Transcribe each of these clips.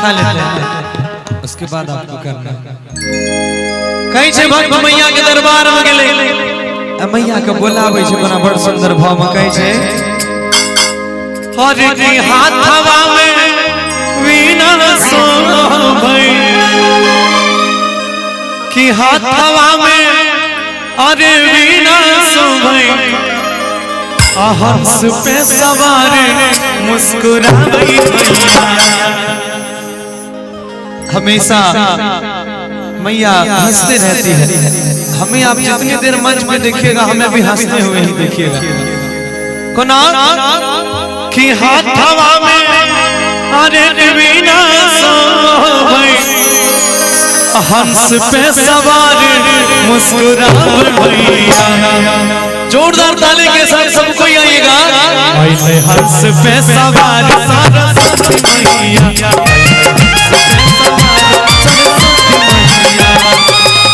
उठा लेते हैं, उसके बाद आपको करना। कहीं से भक्त मैया के दरबार में गेले, मैया के बोलावे छे बड़ा बड़ सुंदर भाव में कहे छे, हरे की हाथ हवा में वीणा शोभे, कि हाथ हवा में अरे वीणा शोभे, हंस पे सवार मुस्कुराई मैया। हमेशा मैया हंसते रहती है, हमें आप जितनी देर मंच में देखिएगा हमें भी हंसते हुए ही देखिएगा। कोना कि हाथ हवा में अरे वीणा शोभे, हंस पे सवार मुस्कुराई मैया। जोरदार ताली के साथ सबको आइएगा। हंस पे सवार सरस्वती मैया,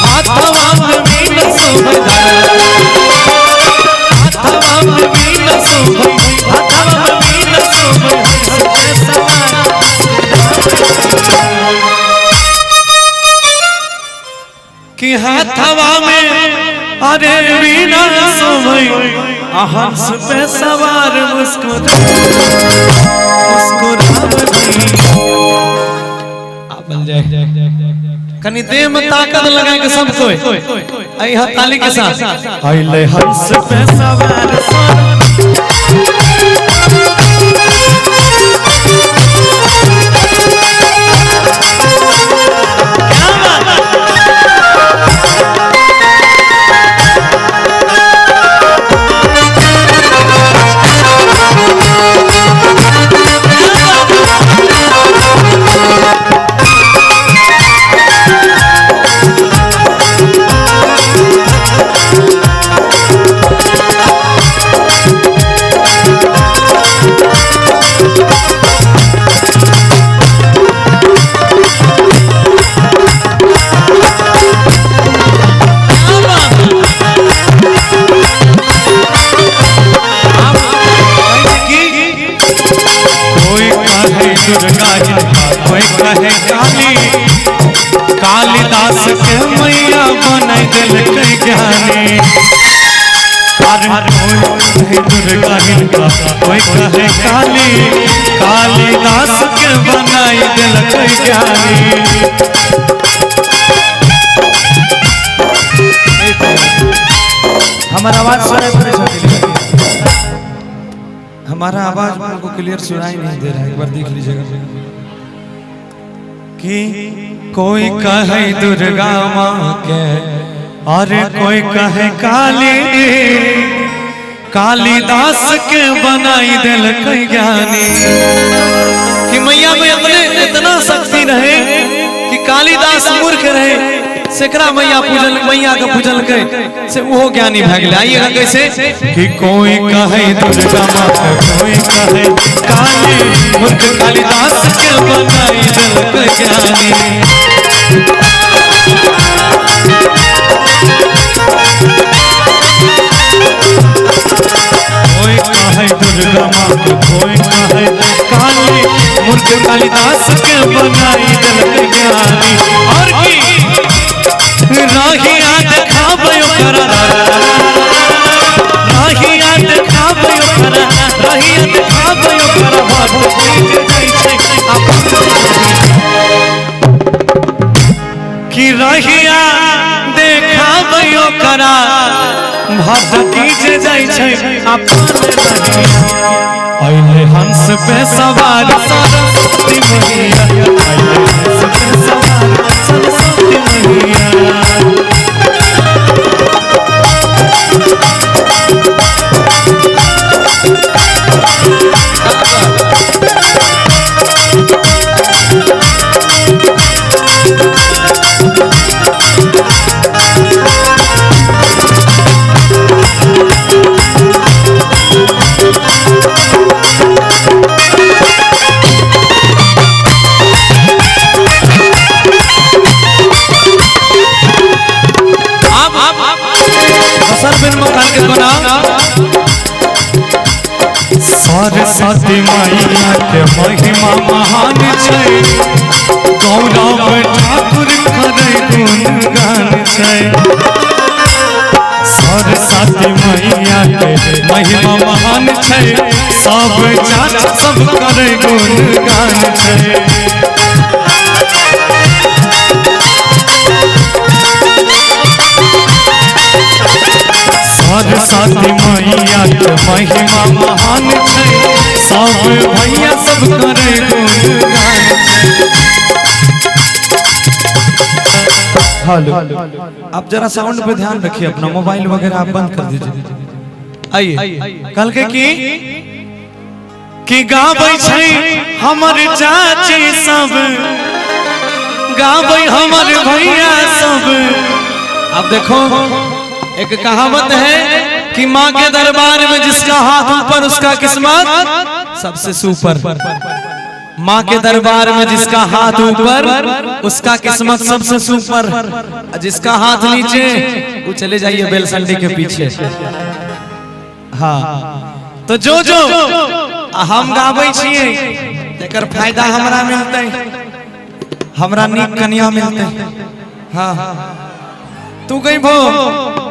हाथ हवा में वीणा शोभे, हाथ हवा में वीणा शोभे, हाथ हवा में वीणा शोभे, हंस पे सवार कि हाथ हवा में अरे वीणा शोभे, हंस पे सवार कनी देह में ताकत लगाए के सब कोई आई ताली के साथ आइले हंस पे सवार कालिदास के मैया बना दिल के ज्ञानी, दुर्गा हिंका कोई कहे काली, कालिदास के बनाई दिल के ज्ञानी। हमारा आवाज सुनाई पड़े, हमारा आवाज आपको क्लियर सुनाई नहीं दे रहा है, एक बार देख लीजिएगा। कि कोई कहे दुर्गा माँ के और कोई कहे काली, कालिदास के बनाई दिल के ज्ञानी। कि मैया में इतना शक्ति रहे कि कालिदास मूर्ख रहे, सेकरा मैया पूजल, मैया का पूजल के से वो ज्ञानी भाग ले। आइएगा कैसे कि कोई कहे दुर्गा माँ, कोई कहे काली, मूर्ख कालिदास के बनाई दिल के ज्ञानी। कोई कहे दुर्गा माँ, कोई कहे काली, मूर्ख कालिदास के बनाई दिल के ज्ञानी। और की राहिया दिखाबयो करा, राहिया दिखाबयो करा, राहिया दिखाबयो करा, भट कीजे जाई छै अपन। कि राहिया दिखाबयो करा, भट कीजे जाई छै अपन। आइले हंस पे सवार सरस्वती मैया, आइले हंस पे सवार सरस्वती मैया। सरस्वती मैया के महिमा महान छै, गौरव ठाकुर करे गुणगान छै। सरस्वती मैया के महिमा महान छै, सब चाचा सब करे गुणगान छै। सरस्वती मैया के महिमा महान छै, सब भैया सब करे गुणगान छै। हेलो, आप जरा साउंड पे ध्यान रखिए, अपना मोबाइल वगैरह आप बंद कर दीजिए। आइए, कल के कि गाबै छै हमर चाची सब, गाबै हमर भैया सब। अब देखो, एक कहावत है कि माँ के दरबार में जिसका हाथ ऊपर उसका किस्मत सबसे सुपर। माँ के दरबार में जिसका हाथ ऊपर उसका किस्मत सबसे सुपर, जिसका हाथ नीचे वो चले जाइए बेलसंडी के पीछे। हाँ, तो जो जो हम गाबै छियै तेकर फायदा हमरा मिलते, हमरा नीक कन्या मिलते। हाँ, तू गई भो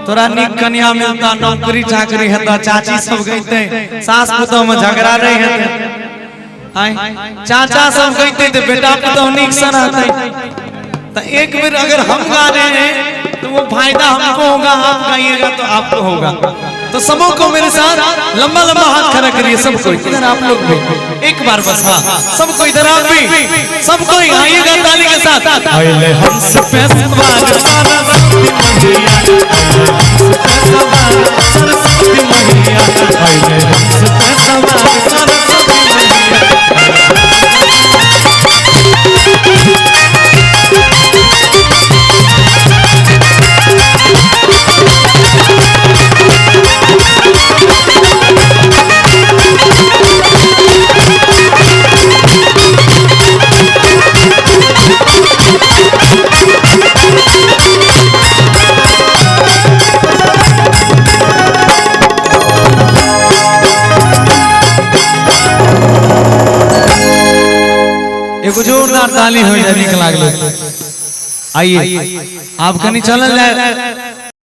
तोरा नीक कन्या मिलता, नौकरी चाकरी हेता, चाची सब गईते, सास पुतोह में झगड़ा नहीं हेते, चाचा सब गईते तो बेटा पुतोह नीक से रहते। तो एक बार अगर हम गा रहे हैं तो वो फायदा हमको होगा, आप गाइएगा तो आपको होगा। तो सबों को मेरे साथ लंबा लंबा हाथ खड़ा करिए, सबको इधर आप लोग भी एक बार बस। हाँ, सबको इधर आप भी, सबको आइएगा ताली के साथ। आइले हंस पे सवार सरस्वती मैया, सरस्वती मैया, आइले हंस पे सवार सरस्वती मैया। एगो जोरदार ताली हो जाए, निक लागल। आइए आप कहीं चलल जाए,